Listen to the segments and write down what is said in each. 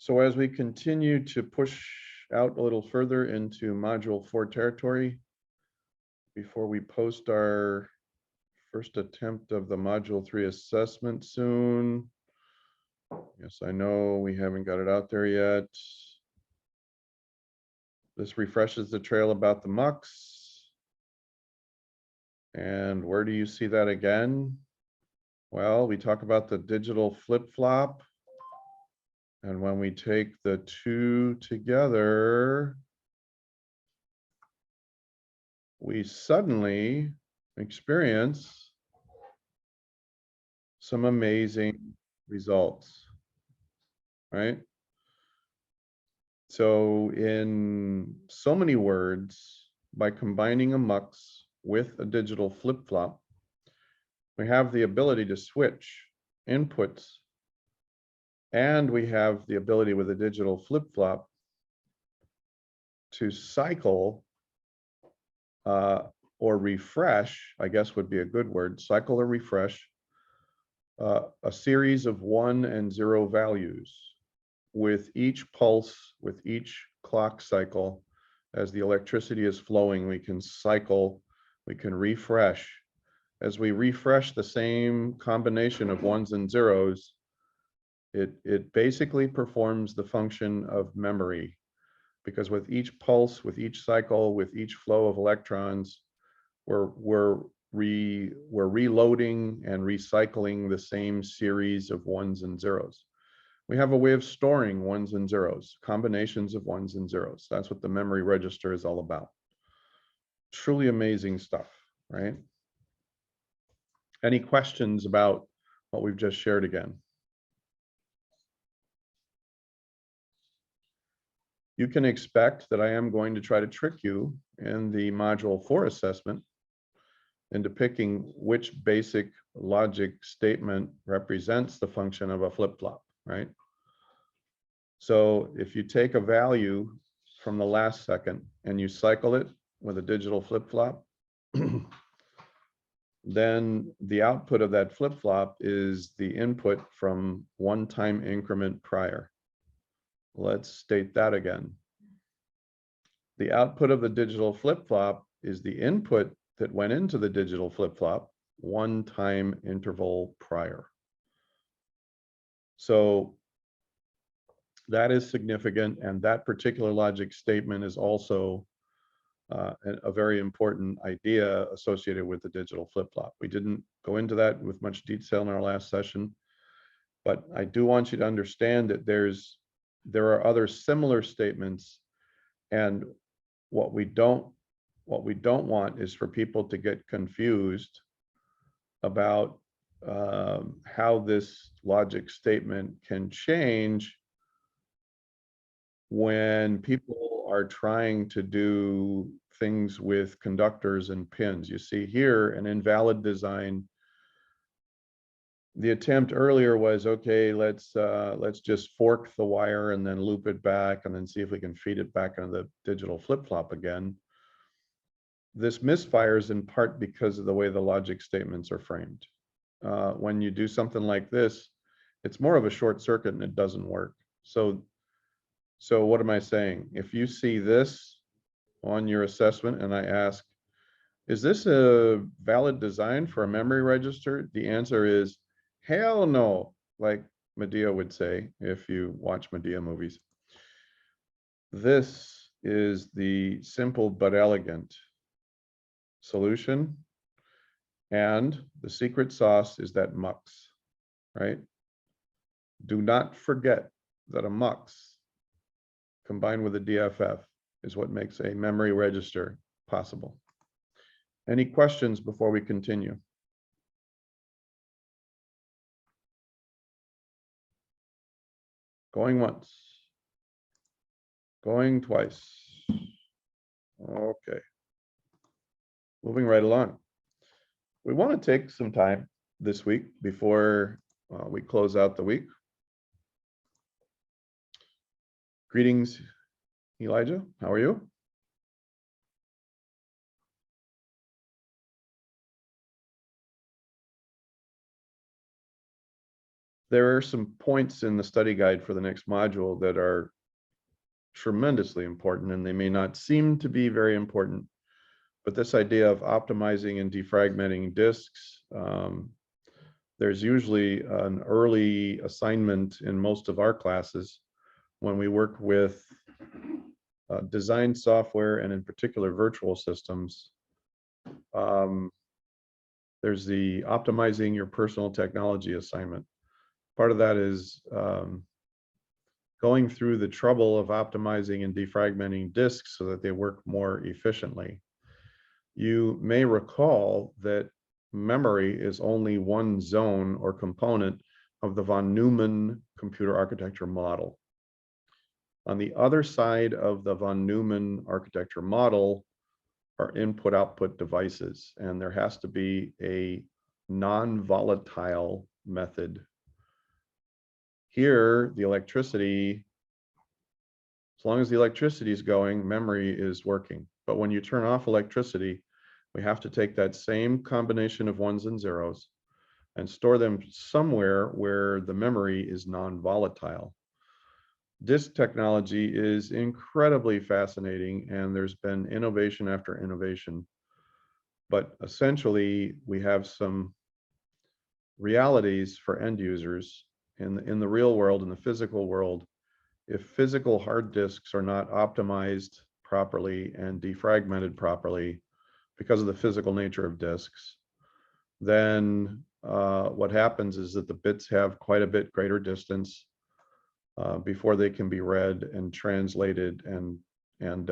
So as we continue to push out a little further into Module 4 territory, before we post our first attempt of the Module 3 assessment soon. Yes, I know we haven't got it out there yet. This refreshes the trail about the MUX. And where do you see that again? Well, we talk about the digital flip-flop. And when we take the two together, we suddenly experience some amazing results, right? So in so many words, by combining a MUX with a digital flip-flop, we have the ability to switch inputs, and we have the ability with a digital flip-flop to cycle or refresh, I guess would be a good word, cycle or refresh, a series of 1 and 0 values with each pulse, with each clock cycle. As the electricity is flowing, we can cycle, we can refresh. As we refresh the same combination of 1s and 0s, it basically performs the function of memory, because with each pulse, with each cycle, with each flow of electrons, we're reloading and recycling the same series of 1s and 0s. We have a way of storing 1s and 0s, combinations of 1s and 0s. That's what the memory register is all about. Truly amazing stuff, right? Any questions about what we've just shared again? You can expect that I am going to try to trick you in the Module 4 assessment into picking which basic logic statement represents the function of a flip-flop, right? So if you take a value from the last second and you cycle it with a digital flip-flop, then the output of that flip-flop is the input from one time increment prior. Let's state that again. The output of the digital flip-flop is the input that went into the digital flip-flop one time interval prior. So that is significant, and that particular logic statement is also a very important idea associated with the digital flip-flop. We didn't go into that with much detail in our last session, but I do want you to understand that there are other similar statements, and what we don't want is for people to get confused about how this logic statement can change when people are trying to do things with conductors and pins. You see here an invalid design. The attempt earlier was, okay, let's just fork the wire and then loop it back and then see if we can feed it back into the digital flip-flop again. This misfires in part because of the way the logic statements are framed. When you do something like this, it's more of a short circuit and it doesn't work. So what am I saying? If you see this on your assessment and I ask, is this a valid design for a memory register? The answer is hell no, like Medea would say if you watch Medea movies. This is the simple but elegant solution, and the secret sauce is that MUX, right? Do not forget that a MUX combined with a DFF is what makes a memory register possible. Any questions before we continue? Going once, going twice. Okay, moving right along. We want to take some time this week before we close out the week. Greetings, Elijah. How are you? There are some points in the study guide for the next module that are tremendously important, and they may not seem to be very important, but this idea of optimizing and defragmenting disks, there's usually an early assignment in most of our classes when we work with design software and in particular virtual systems. There's the optimizing your personal technology assignment. Part of that is going through the trouble of optimizing and defragmenting disks so that they work more efficiently. You may recall that memory is only one zone or component of the von Neumann computer architecture model. On the other side of the von Neumann architecture model are input-output devices, and there has to be a non-volatile method. Here, the electricity, as long as the electricity is going, memory is working. But when you turn off electricity, we have to take that same combination of ones and zeros and store them somewhere where the memory is non-volatile. Disk technology is incredibly fascinating, and there's been innovation after innovation. But essentially, we have some realities for end users in the real world, in the physical world. If physical hard disks are not optimized properly and defragmented properly because of the physical nature of disks, then what happens is that the bits have quite a bit greater distance before they can be read and translated and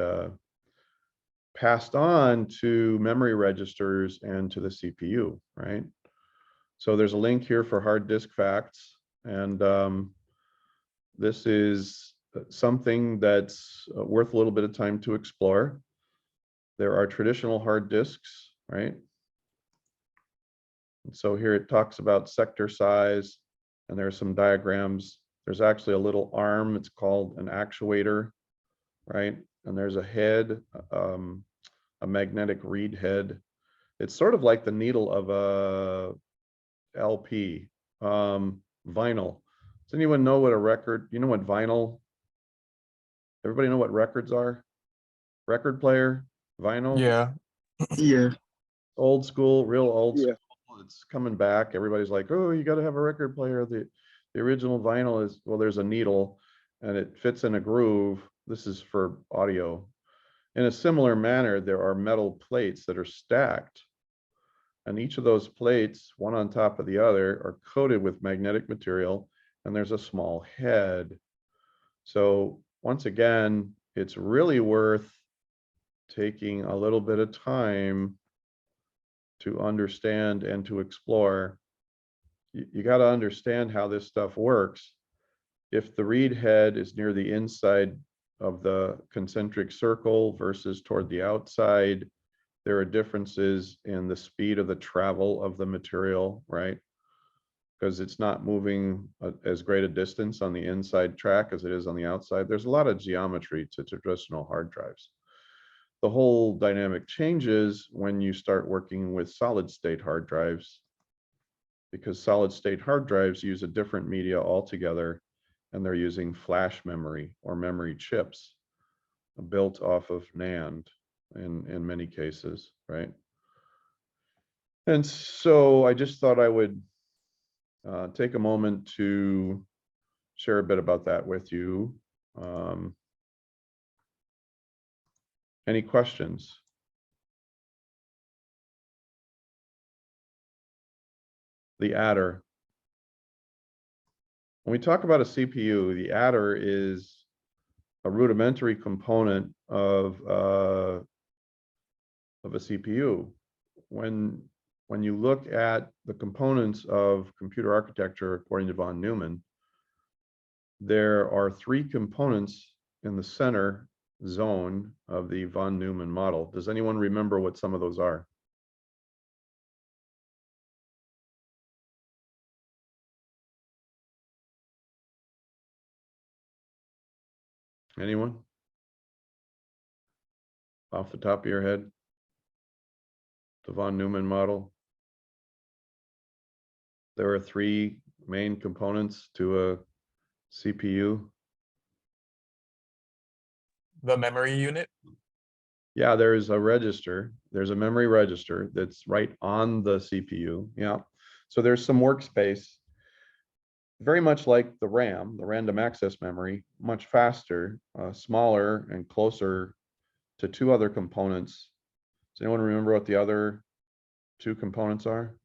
passed on to memory registers and to the CPU, right? So there's a link here for hard disk facts, and this is something that's worth a little bit of time to explore. There are traditional hard disks, right? And so here it talks about sector size, and there are some diagrams. There's actually a little arm, it's called an actuator, right? And there's a head, a magnetic read head. It's sort of like the needle of a LP, vinyl. Does anyone know what a record, you know what vinyl? Everybody know what records are? Record player, vinyl? Yeah. Yeah. Old school, real old Yeah. school. It's coming back. Everybody's like, oh, you got to have a record player. The original vinyl is, well, there's a needle and it fits in a groove. This is for audio. In a similar manner, there are metal plates that are stacked. And each of those plates, one on top of the other, are coated with magnetic material, and there's a small head. So once again, it's really worth taking a little bit of time to understand and to explore. You got to understand how this stuff works. If the read head is near the inside of the concentric circle versus toward the outside, there are differences in the speed of the travel of the material, right? Because it's not moving as great a distance on the inside track as it is on the outside. There's a lot of geometry to traditional hard drives. The whole dynamic changes when you start working with solid state hard drives, because solid state hard drives use a different media altogether, and they're using flash memory or memory chips built off of NAND in many cases, right? And so I just thought I would take a moment to share a bit about that with you. Any questions? The adder. When we talk about a CPU, the adder is a rudimentary component of a CPU. When you look at the components of computer architecture according to von Neumann, there are three components in the center zone of the von Neumann model. Does anyone remember what some of those are? Anyone? Off the top of your head? The von Neumann model. There are three main components to a CPU? The memory unit. Yeah, there's a register. There's a memory register that's right on the CPU. Yeah. So there's some workspace. Very much like the RAM, the random access memory, much faster, smaller and closer to two other components. Does anyone remember what the other two components are?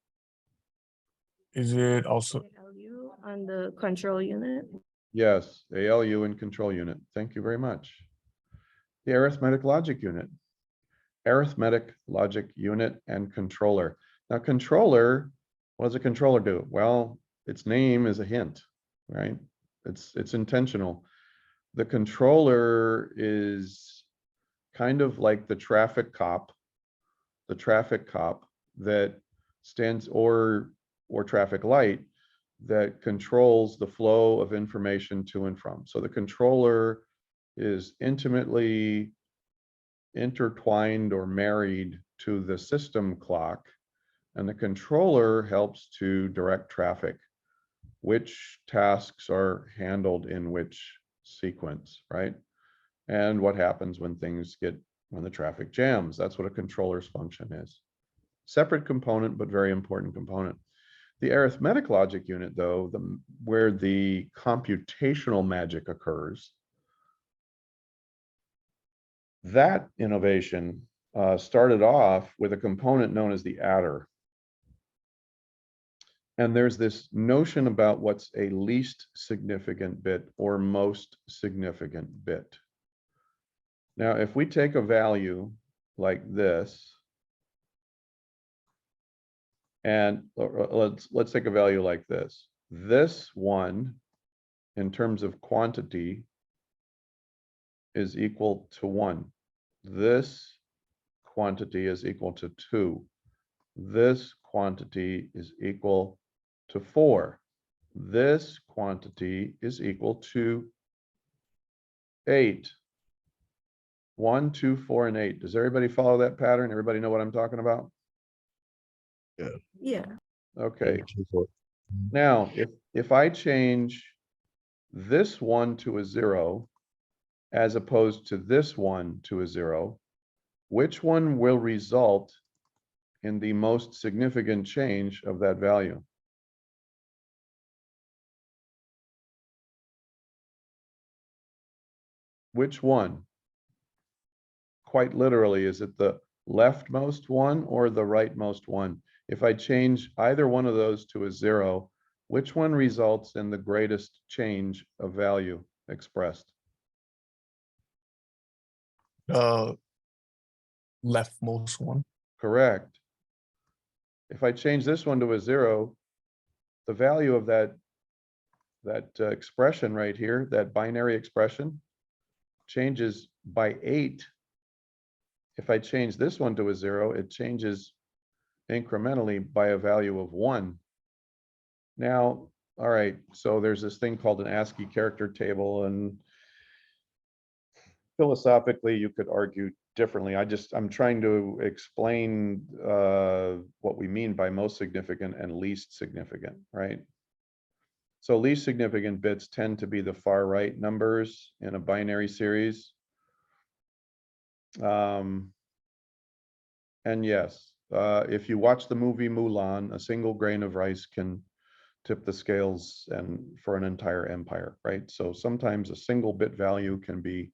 Is it also ALU on the control unit. Yes, ALU and control unit. Thank you very much. The arithmetic logic unit. Arithmetic logic unit and controller. Now controller, what does a controller do? Well, its name is a hint, right? It's intentional. The controller is kind of like the traffic cop that stands, or traffic light that controls the flow of information to and from. So the controller is intimately intertwined or married to the system clock, and the controller helps to direct traffic, which tasks are handled in which sequence, right? And what happens when the traffic jams. That's what a controller's function is. Separate component, but very important component. The arithmetic logic unit, though, where the computational magic occurs, that innovation started off with a component known as the adder. And there's this notion about what's a least significant bit or most significant bit. Now, if we take a value like this, and let's take a value like this. This one, in terms of quantity, is equal to 1. This quantity is equal to 2. This quantity is equal to 4. This quantity is equal to 8. 1, 2, 4, and 8. Does everybody follow that pattern? Everybody know what I'm talking about? Yeah. Okay. Now, if I change this one to a 0, as opposed to this one to a 0, which one will result in the most significant change of that value? Which one? Quite literally, is it the leftmost one or the rightmost one? If I change either one of those to a 0, which one results in the greatest change of value expressed? leftmost one? Correct. If I change this one to a 0, the value of that expression right here, that binary expression, changes by 8. If I change this one to a 0, it changes incrementally by a value of 1. Now, all right, so there's this thing called an ASCII character table, and philosophically you could argue differently. I'm trying to explain what we mean by most significant and least significant, right? So least significant bits tend to be the far right numbers in a binary series. And yes, if you watch the movie Mulan, a single grain of rice can tip the scales and for an entire empire, right? So sometimes a single bit value can be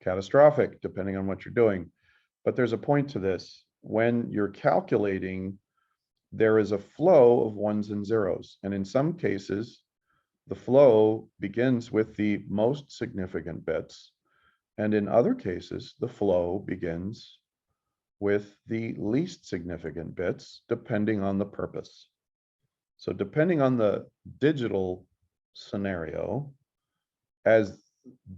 catastrophic depending on what you're doing. But there's a point to this. When you're calculating, there is a flow of ones and zeros. And in some cases, the flow begins with the most significant bits. And in other cases, the flow begins with the least significant bits, depending on the purpose. So depending on the digital scenario, as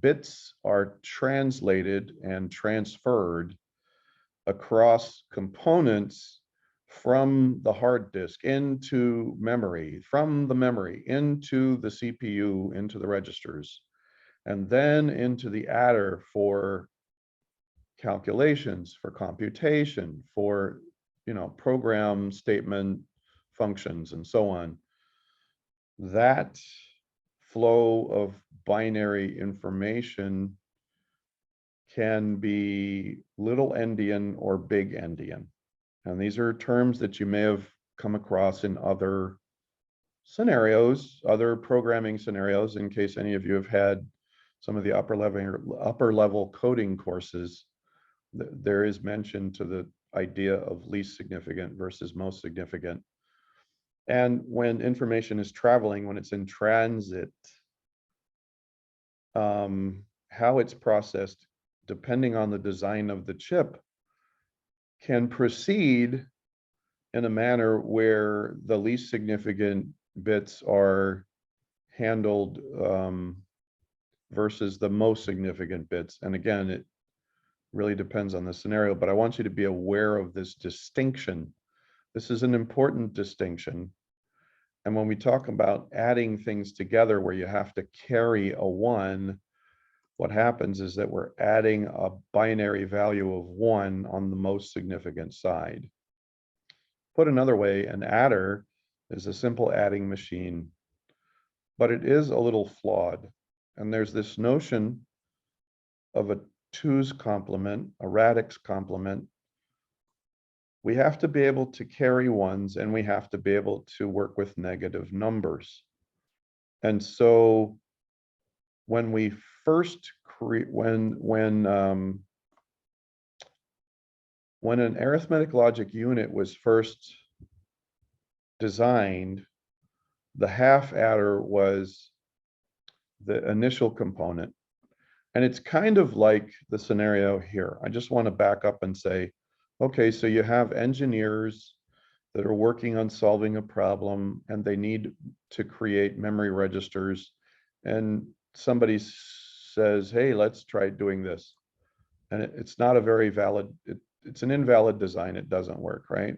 bits are translated and transferred across components from the hard disk into memory, from the memory into the CPU, into the registers, and then into the adder for calculations, for computation, for, program statement functions and so on. that flow of binary information can be little endian or big endian. And these are terms that you may have come across in other scenarios, other programming scenarios, in case any of you have had some of the upper level coding courses. There is mention to the idea of least significant versus most significant. And when information is traveling, when it's in transit, how it's processed, depending on the design of the chip, can proceed in a manner where the least significant bits are handled versus the most significant bits. And again, it really depends on the scenario, but I want you to be aware of this distinction. This is an important distinction. And when we talk about adding things together where you have to carry a 1, what happens is that we're adding a binary value of 1 on the most significant side. Put another way, an adder is a simple adding machine, but it is a little flawed. And there's this notion of a 2's complement, a radix complement. We have to be able to carry 1s, and we have to be able to work with negative numbers. And so when we first create, when an arithmetic logic unit was first designed, the half adder was the initial component. And it's kind of like the scenario here. I just want to back up and say, okay, so you have engineers that are working on solving a problem, and they need to create memory registers, and somebody says, hey, let's try doing this. And it's not a very valid, it's an invalid design. It doesn't work, right?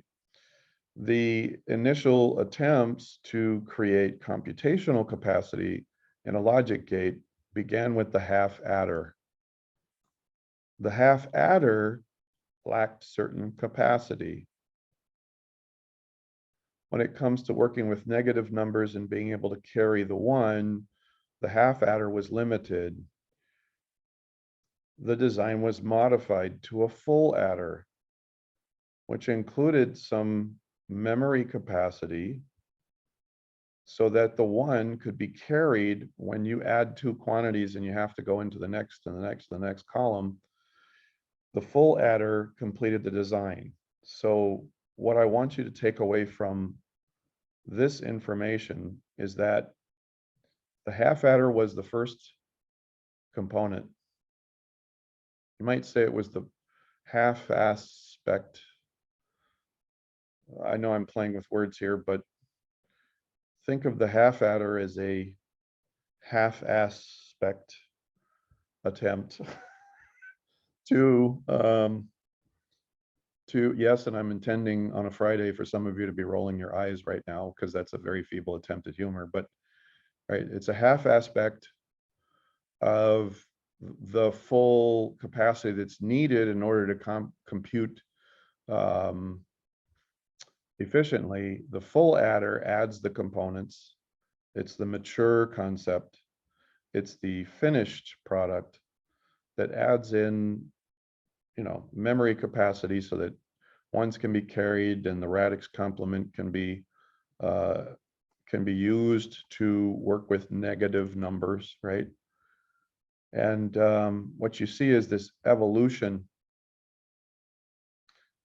The initial attempts to create computational capacity in a logic gate began with the half adder. The half adder lacked certain capacity. When it comes to working with negative numbers and being able to carry the 1, the half adder was limited. The design was modified to a full adder, which included some memory capacity so that the 1 could be carried when you add 2 quantities and you have to go into the next and the next and the next column. The full adder completed the design. So what I want you to take away from this information is that the half adder was the first component. You might say it was the half aspect. I know I'm playing with words here, but think of the half adder as a half aspect attempt to yes, and I'm intending on a Friday for some of you to be rolling your eyes right now, because that's a very feeble attempt at humor, but right, it's a half aspect of the full capacity that's needed in order to compute efficiently. The full adder adds the components. It's the mature concept. It's the finished product that adds in, memory capacity so that 1s can be carried and the radix complement can be used to work with negative numbers, right? And what you see is this evolution.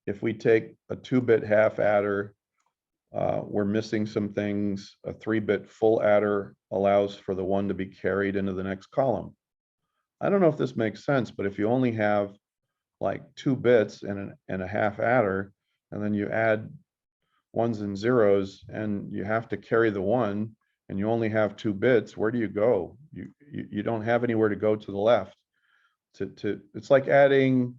If we take a 2-bit half adder, we're missing some things. A 3-bit full adder allows for the 1 to be carried into the next column. I don't know if this makes sense, but if you only have like 2 bits and a half adder, and then you add 1s and 0s, and you have to carry the 1, and you only have 2 bits, where do you go? You don't have anywhere to go to the left. It's like adding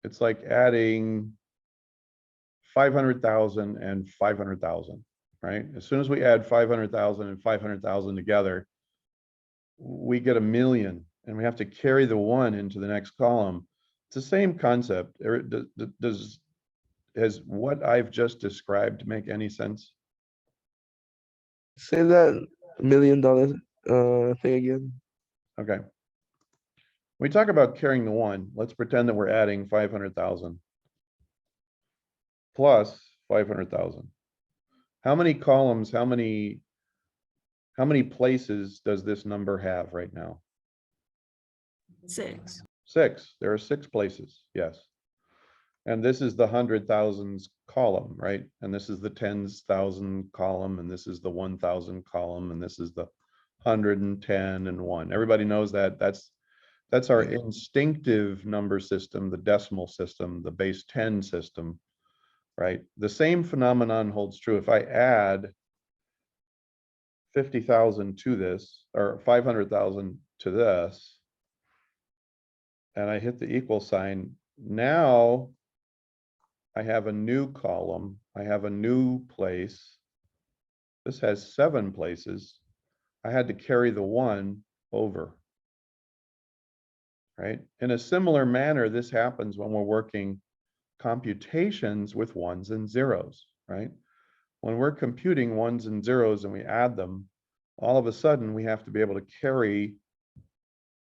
500,000 and 500,000, right? As soon as we add 500,000 and 500,000 together, we get 1,000,000, and we have to carry the 1 into the next column. It's the same concept. Has what I've just described make any sense? Say that $1 million thing again. Okay. We talk about carrying the one. Let's pretend that we're adding 500,000 plus 500,000. How many columns, how many places does this number have right now? 6. 6. There are 6 places, yes. And this is the 100,000s column, right? And this is the 10,000 column, and this is the 1,000 column, and this is the 110 and 1. Everybody knows that. That's our Yeah. instinctive number system, the decimal system, the base 10 system, right? The same phenomenon holds true. If I add 50,000 to this, or 500,000 to this, and I hit the equal sign, now I have a new column, I have a new place. This has 7 places. I had to carry the 1 over. Right? In a similar manner, this happens when we're working computations with 1s and 0s, right? When we're computing 1s and 0s and we add them, all of a sudden we have to be able to carry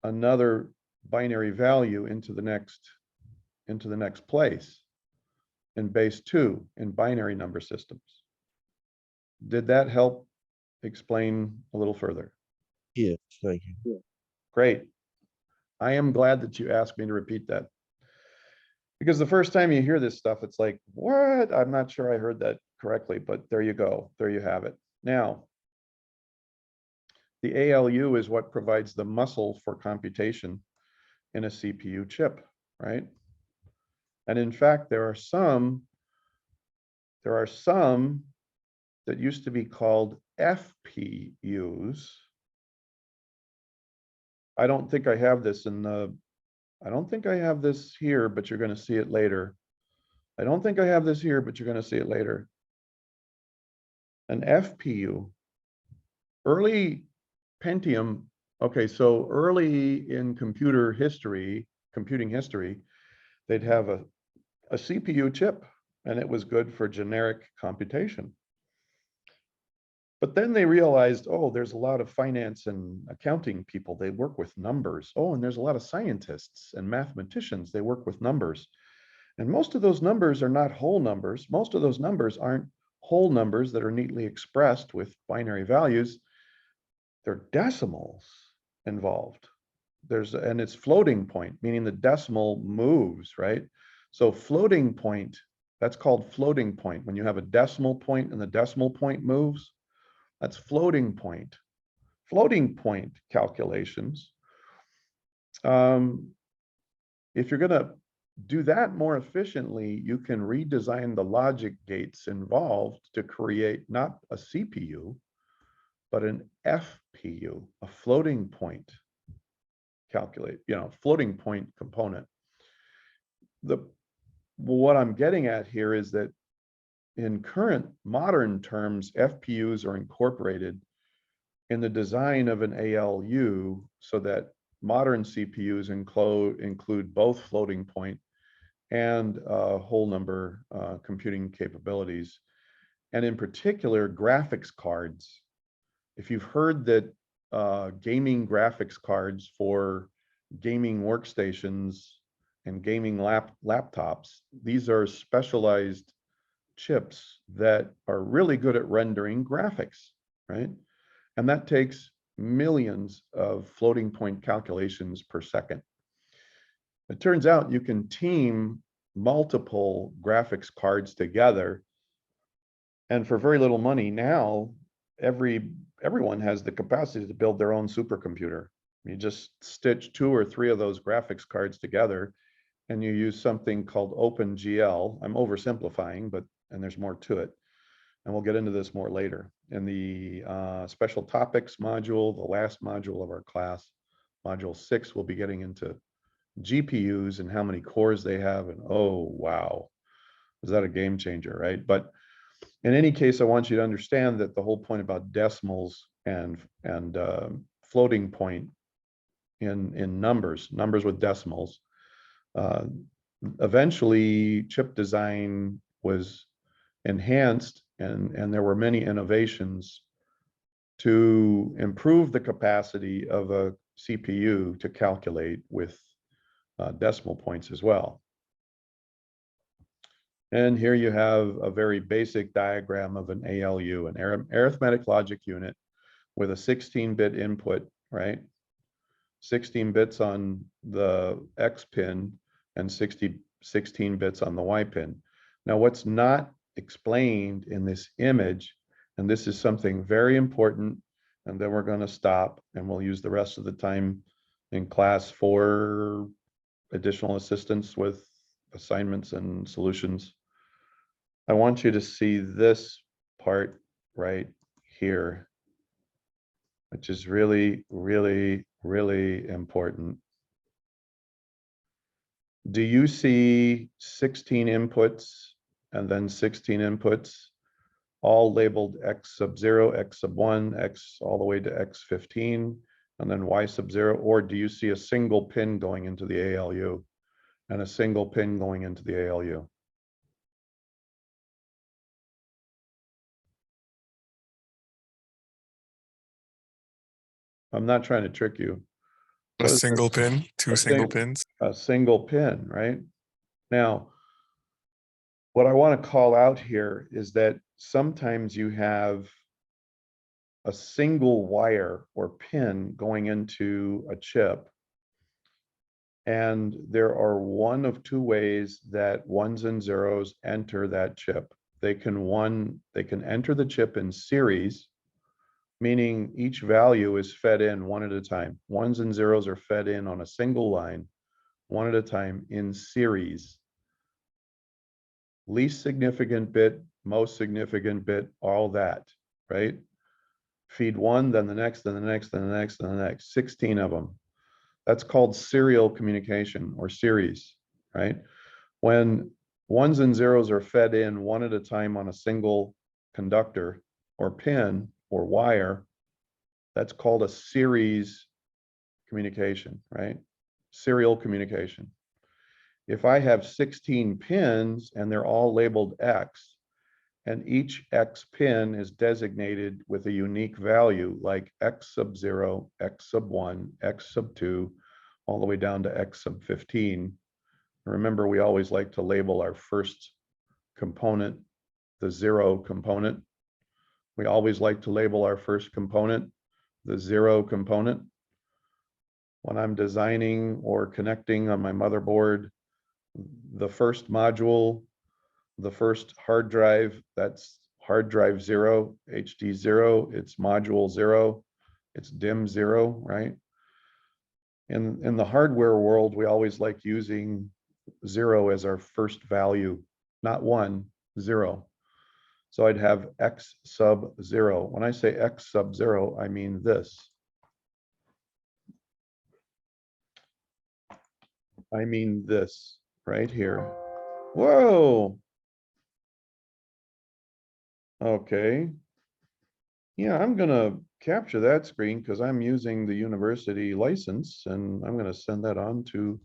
another binary value into the next place in base 2 in binary number systems. Did that help explain a little further? Yes, thank you. Great. I am glad that you asked me to repeat that. Because the first time you hear this stuff, it's like, what? I'm not sure I heard that correctly, but there you go. There you have it. Now, the ALU is what provides the muscle for computation in a CPU chip, right? And in fact, there are some that used to be called FPUs. I don't think I have this here, but you're going to see it later. I don't think I have this here, but you're going to see it later. An FPU, early Pentium. Okay, so early in computing history, they'd have a CPU chip, and it was good for generic computation. But then they realized, oh, there's a lot of finance and accounting people, they work with numbers. Oh, and there's a lot of scientists and mathematicians, they work with numbers. And most of those numbers are not whole numbers. Most of those numbers aren't whole numbers that are neatly expressed with binary values. They're decimals involved. And it's floating point, meaning the decimal moves, right? So floating point, that's called floating point. When you have a decimal point and the decimal point moves, that's floating point. Floating point calculations. If you're going to do that more efficiently, you can redesign the logic gates involved to create not a CPU, but an FPU, a floating point floating point component. What I'm getting at here is that in current modern terms, FPUs are incorporated in the design of an ALU so that modern CPUs include both floating point and whole number computing capabilities. And in particular, graphics cards. If you've heard that gaming graphics cards for gaming workstations and gaming laptops, these are specialized chips that are really good at rendering graphics, right? And that takes millions of floating point calculations per second. It turns out you can team multiple graphics cards together, and for very little money now, everyone has the capacity to build their own supercomputer. You just stitch 2 or 3 of those graphics cards together, and you use something called OpenGL. I'm oversimplifying, and there's more to it. And we'll get into this more later. In the special topics module, the last module of our class, module 6, we'll be getting into GPUs and how many cores they have. And oh, wow, is that a game changer, right? But in any case, I want you to understand that the whole point about decimals and floating point in numbers with decimals, eventually chip design was enhanced, and there were many innovations to improve the capacity of a CPU to calculate with decimal points as well. And here you have a very basic diagram of an ALU, an arithmetic logic unit with a 16-bit input, right? 16 bits on the X pin and 16 bits on the Y pin. Now, what's not explained in this image, and this is something very important, and then we're going to stop and we'll use the rest of the time in class for additional assistance with assignments and solutions. I want you to see this part right here, which is really, really, really important. Do you see 16 inputs and then 16 inputs, all labeled X sub 0, X sub 1, X all the way to X15, and then Y sub 0? Or do you see a single pin going into the ALU and a single pin going into the ALU? I'm not trying to trick you. A What is single this? pin, two A single single- pins. A single pin, right? Now, what I want to call out here is that sometimes you have a single wire or pin going into a chip. And there are one of two ways that ones and zeros enter that chip. They can enter the chip in series, meaning each value is fed in one at a time. Ones and zeros are fed in on a single line, one at a time in series. Least significant bit, most significant bit, all that, right? Feed one, then the next, then the next, then the next, then the next, 16 of them. That's called serial communication or series, right? When ones and zeros are fed in one at a time on a single conductor or pin or wire, that's called a series communication, right? Serial communication. If I have 16 pins and they're all labeled X, and each X pin is designated with a unique value like X sub 0, X sub 1, X sub 2, all the way down to X sub 15. Remember, we always like to label our first component the 0 component. We always like to label our first component the 0 component. When I'm designing or connecting on my motherboard, the first module, the first hard drive, that's hard drive 0, HD 0, it's module 0, it's DIMM 0, right? In the hardware world, we always like using 0 as our first value, not 1, 0. So I'd have X sub 0. When I say X sub 0, I mean this. I mean this right here. Whoa. Okay. Yeah, I'm gonna capture that screen because I'm using the university license and I'm gonna send that on to,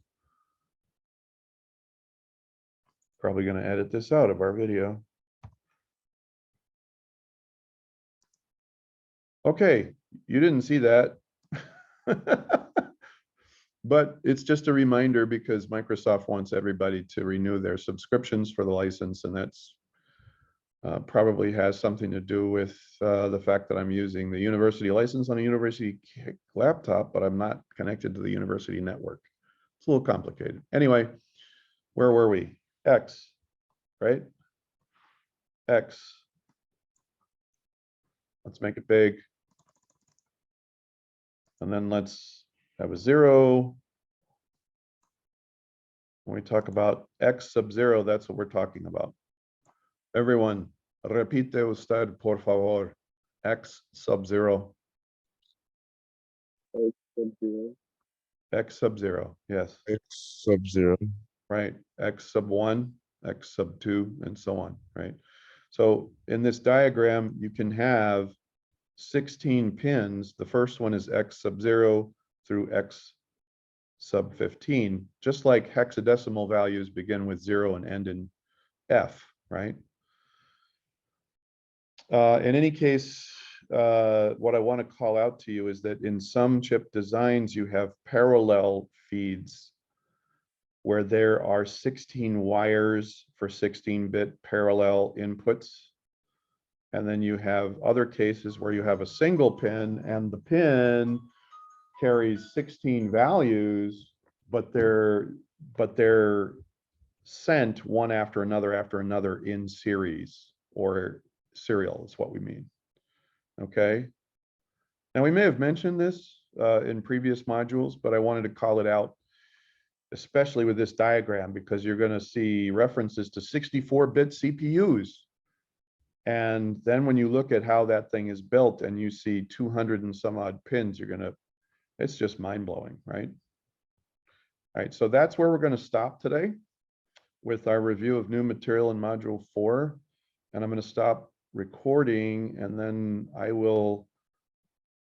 probably gonna edit this out of our video. Okay, you didn't see that. But it's just a reminder because Microsoft wants everybody to renew their subscriptions for the license, and that's probably has something to do with the fact that I'm using the university license on a university laptop, but I'm not connected to the university network. It's a little complicated. Anyway, where were we? X, right? X. Let's make it big. And then let's have a 0. When we talk about X sub 0, that's what we're talking about. Everyone, repite usted, por favor. X sub 0. X sub 0, yes. X sub 0. Right, X sub 1, X sub 2, and so on, right? So in this diagram, you can have 16 pins. The first one is X sub 0 through X sub 15, just like hexadecimal values begin with 0 and end in F, right? In any case, what I want to call out to you is that in some chip designs, you have parallel feeds where there are 16 wires for 16-bit parallel inputs. And then you have other cases where you have a single pin and the pin carries 16 values, but they're sent one after another in series, or serial is what we mean. Okay. Now we may have mentioned this in previous modules, but I wanted to call it out, especially with this diagram, because you're going to see references to 64-bit CPUs. And then when you look at how that thing is built and you see 200 and some odd pins, it's just mind-blowing, right? All right, so that's where we're going to stop today with our review of new material in module 4. And I'm going to stop recording, and then I will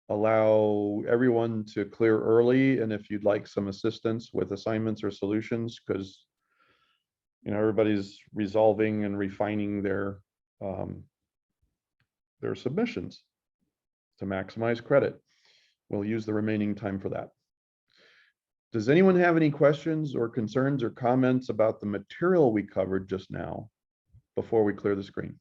allow everyone to clear early. And if you'd like some assistance with assignments or solutions, because everybody's resolving and refining their submissions to maximize credit, we'll use the remaining time for that. Does anyone have any questions or concerns or comments about the material we covered just now before we clear the screen?